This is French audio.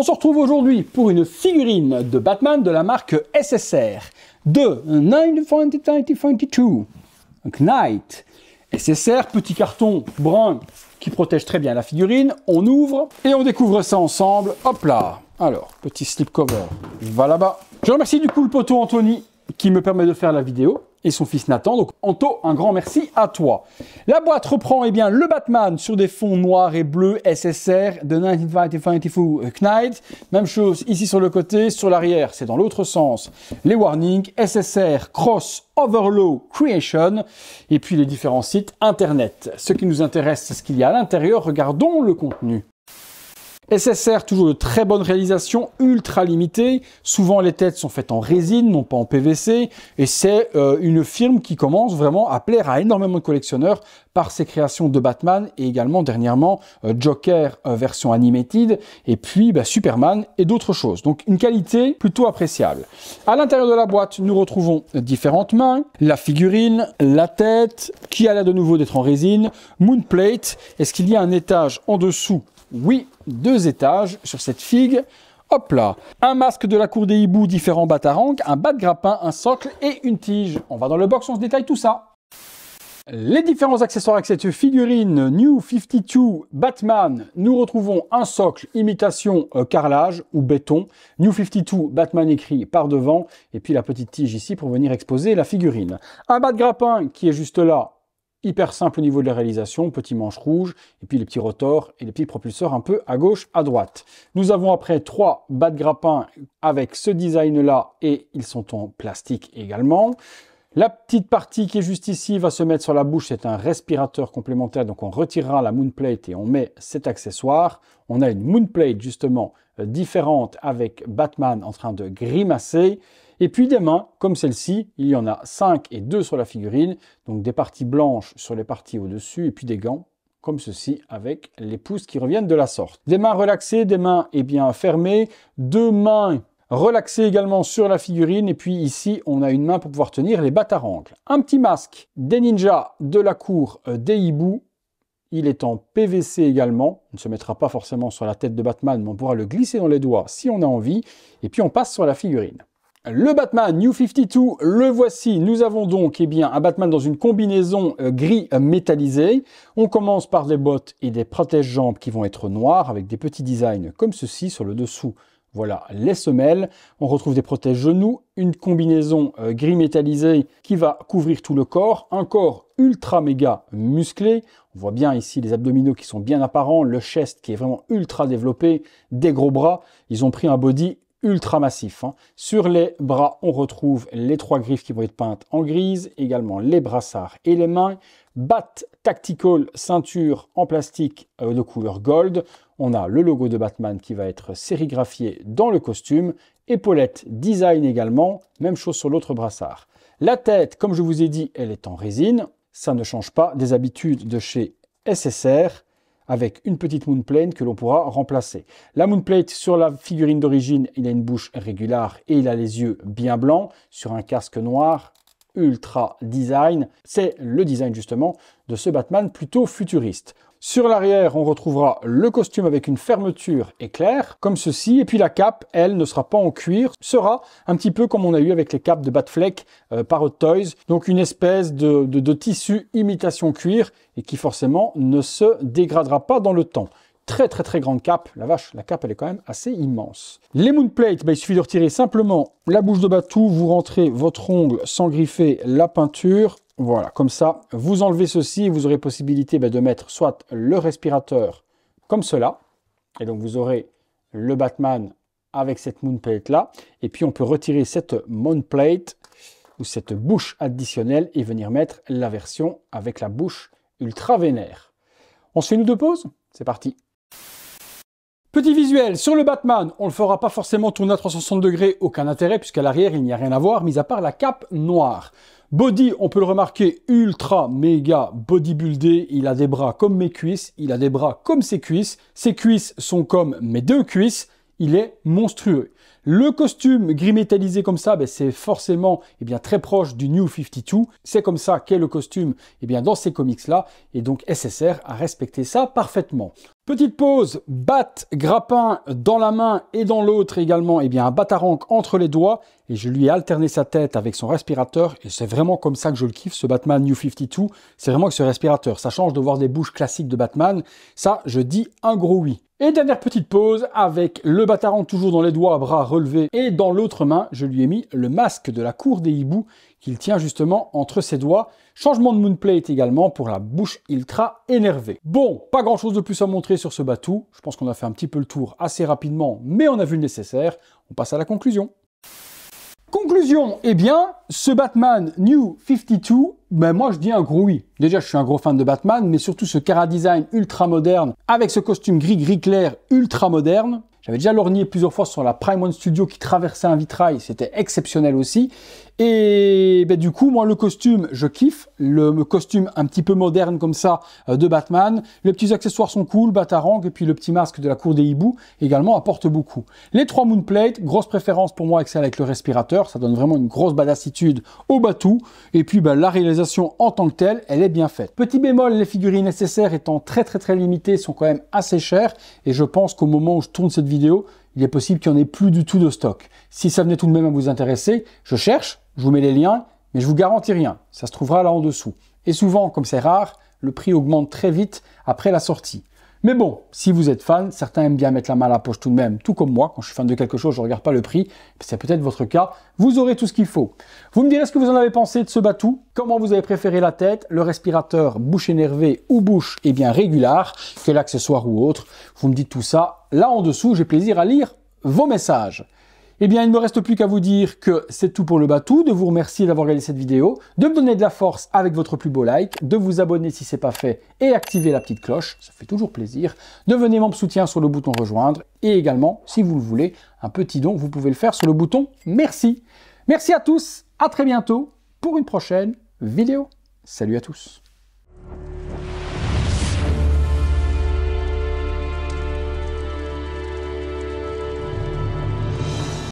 On se retrouve aujourd'hui pour une figurine de Batman de la marque SSR de 1922. Knight. SSR, petit carton brun qui protège très bien la figurine. On ouvre et on découvre ça ensemble. Hop là. Alors, petit slipcover va là-bas. Je remercie du coup le poteau Anthony qui me permet de faire la vidéo et son fils Nathan. Donc Anto, un grand merci à toi. La boîte reprend le Batman sur des fonds noirs et bleus SSR de 1922 Knight. Même chose ici sur le côté, sur l'arrière, c'est dans l'autre sens. Les warnings SSR Cross Overlaw Creation et puis les différents sites internet. Ce qui nous intéresse, c'est ce qu'il y a à l'intérieur. Regardons le contenu. SSR, toujours de très bonne réalisation, ultra limitée. Souvent, les têtes sont faites en résine, non pas en PVC. Et c'est une firme qui commence vraiment à plaire à énormément de collectionneurs par ses créations de Batman et également dernièrement Joker version animated et puis Superman et d'autres choses. Donc une qualité plutôt appréciable. À l'intérieur de la boîte, nous retrouvons différentes mains, la figurine, la tête qui a l'air de nouveau d'être en résine, Moonplate. Est-ce qu'il y a un étage en dessous? Oui, 2 étages sur cette figue. Hop là, un masque de la cour des hiboux, différents batarangs, un bas de grappin, un socle et une tige. On va dans le box, on se détaille tout ça. Les différents accessoires avec cette figurine New 52 Batman, nous retrouvons un socle imitation carrelage ou béton, New 52 Batman écrit par devant, et puis la petite tige ici pour venir exposer la figurine. Un bas de grappin qui est juste là, hyper simple au niveau de la réalisation, petit manche rouge, et puis les petits rotors et les petits propulseurs un peu à gauche, à droite. Nous avons après 3 bas de grappin avec ce design-là, et ils sont en plastique également. La petite partie qui est juste ici va se mettre sur la bouche, c'est un respirateur complémentaire, donc on retirera la Moonplate et on met cet accessoire. On a une Moonplate justement différente avec Batman en train de grimacer. Et puis des mains, comme celle-ci, il y en a 5 et 2 sur la figurine, donc des parties blanches sur les parties au-dessus, et puis des gants, comme ceci, avec les pouces qui reviennent de la sorte. Des mains relaxées, des mains fermées, 2 mains relaxées également sur la figurine, et puis ici, on a une main pour pouvoir tenir les batarangs. Un petit masque des ninjas de la cour des hiboux. Il est en PVC également, on ne se mettra pas forcément sur la tête de Batman, mais on pourra le glisser dans les doigts si on a envie, et puis on passe sur la figurine. Le Batman New 52, le voici. Nous avons donc un Batman dans une combinaison gris métallisé. On commence par des bottes et des protège-jambes qui vont être noirs avec des petits designs comme ceci sur le dessous. Voilà les semelles. On retrouve des protège-genoux, une combinaison gris métallisé qui va couvrir tout le corps. Un corps ultra méga musclé. On voit bien ici les abdominaux qui sont bien apparents, le chest qui est vraiment ultra développé, des gros bras. Ils ont pris un body ultra massif. Sur les bras, on retrouve les 3 griffes qui vont être peintes en grise, également les brassards et les mains. Bat Tactical, ceinture en plastique de couleur gold. On a le logo de Batman qui va être sérigraphié dans le costume. Épaulettes design également, même chose sur l'autre brassard. La tête, comme je vous ai dit, elle est en résine. Ça ne change pas des habitudes de chez SSR, avec une petite Moonplate que l'on pourra remplacer. La Moonplate, sur la figurine d'origine, il a une bouche régulière et il a les yeux bien blancs, sur un casque noir, ultra design. C'est le design justement de ce Batman plutôt futuriste. Sur l'arrière, on retrouvera le costume avec une fermeture éclair, comme ceci. Et puis la cape, elle, ne sera pas en cuir, sera un petit peu comme on a eu avec les capes de Batfleck par Hot Toys. Donc une espèce de tissu imitation cuir et qui forcément ne se dégradera pas dans le temps. Très grande cape. La vache, la cape elle est quand même assez immense. Les Moonplates, il suffit de retirer simplement la bouche de Batou, vous rentrez votre ongle sans griffer la peinture. Voilà, comme ça, vous enlevez ceci et vous aurez possibilité de mettre soit le respirateur comme cela, et donc vous aurez le Batman avec cette Moonplate là, et puis on peut retirer cette Moonplate ou cette bouche additionnelle et venir mettre la version avec la bouche ultra vénère. On se fait une ou 2 pauses? C'est parti. Petit visuel sur le Batman, on ne le fera pas forcément tourner à 360 degrés, aucun intérêt puisqu'à l'arrière il n'y a rien à voir, mis à part la cape noire. Body, on peut le remarquer, ultra méga bodybuildé, il a des bras comme mes cuisses, il a des bras comme ses cuisses sont comme mes 2 cuisses, il est monstrueux. Le costume gris métallisé comme ça, c'est forcément très proche du New 52. C'est comme ça qu'est le costume dans ces comics-là. Et donc SSR a respecté ça parfaitement. Petite pause, batte, grappin dans la main et dans l'autre également, eh bien un batarangue entre les doigts et je lui ai alterné sa tête avec son respirateur et c'est vraiment comme ça que je le kiffe ce Batman New 52, c'est vraiment que ce respirateur, ça change de voir des bouches classiques de Batman, ça je dis un gros oui. Et dernière petite pause avec le batarangue toujours dans les doigts, bras relevés et dans l'autre main, je lui ai mis le masque de la cour des hiboux qu'il tient justement entre ses doigts. Changement de moonplate également pour la bouche ultra énervée. Bon, pas grand chose de plus à montrer sur ce Batou. Je pense qu'on a fait un petit peu le tour assez rapidement, mais on a vu le nécessaire. On passe à la conclusion. Conclusion, eh bien, ce Batman New 52, ben moi je dis un gros oui. Déjà, je suis un gros fan de Batman, mais surtout ce Cara Design ultra moderne, avec ce costume gris clair ultra moderne. J'avais déjà lorgné plusieurs fois sur la Prime One Studio qui traversait un vitrail, c'était exceptionnel aussi. Et ben, du coup, moi, le costume, je kiffe. Le costume un petit peu moderne comme ça de Batman. Les petits accessoires sont cool, batarangue, et puis le petit masque de la cour des hiboux également apporte beaucoup. Les 3 moonplates, grosse préférence pour moi avec celle avec le respirateur. Ça donne vraiment une grosse badassitude au Batou. Et puis ben, la réalisation en tant que telle, elle est bien faite. Petit bémol, les figurines nécessaires étant très limitées, sont quand même assez chères. Et je pense qu'au moment où je tourne cette vidéo, il est possible qu'il n'y en ait plus du tout de stock. Si ça venait tout de même à vous intéresser, je cherche, je vous mets les liens, mais je vous garantis rien. Ça se trouvera là en dessous. Et souvent, comme c'est rare, le prix augmente très vite après la sortie. Mais bon, si vous êtes fan, certains aiment bien mettre la main à la poche tout de même, tout comme moi. Quand je suis fan de quelque chose, je ne regarde pas le prix. C'est peut-être votre cas. Vous aurez tout ce qu'il faut. Vous me direz ce que vous en avez pensé de ce Batou. Comment vous avez préféré la tête, le respirateur, bouche énervée ou bouche bien régulière, quel accessoire ou autre. Vous me dites tout ça là en dessous. J'ai plaisir à lire vos messages. Eh bien, il ne me reste plus qu'à vous dire que c'est tout pour le Batou, de vous remercier d'avoir regardé cette vidéo, de me donner de la force avec votre plus beau like, de vous abonner si ce n'est pas fait et activer la petite cloche, ça fait toujours plaisir, de venir membre soutien sur le bouton rejoindre et également, si vous le voulez, un petit don, vous pouvez le faire sur le bouton merci. Merci à tous, à très bientôt pour une prochaine vidéo. Salut à tous.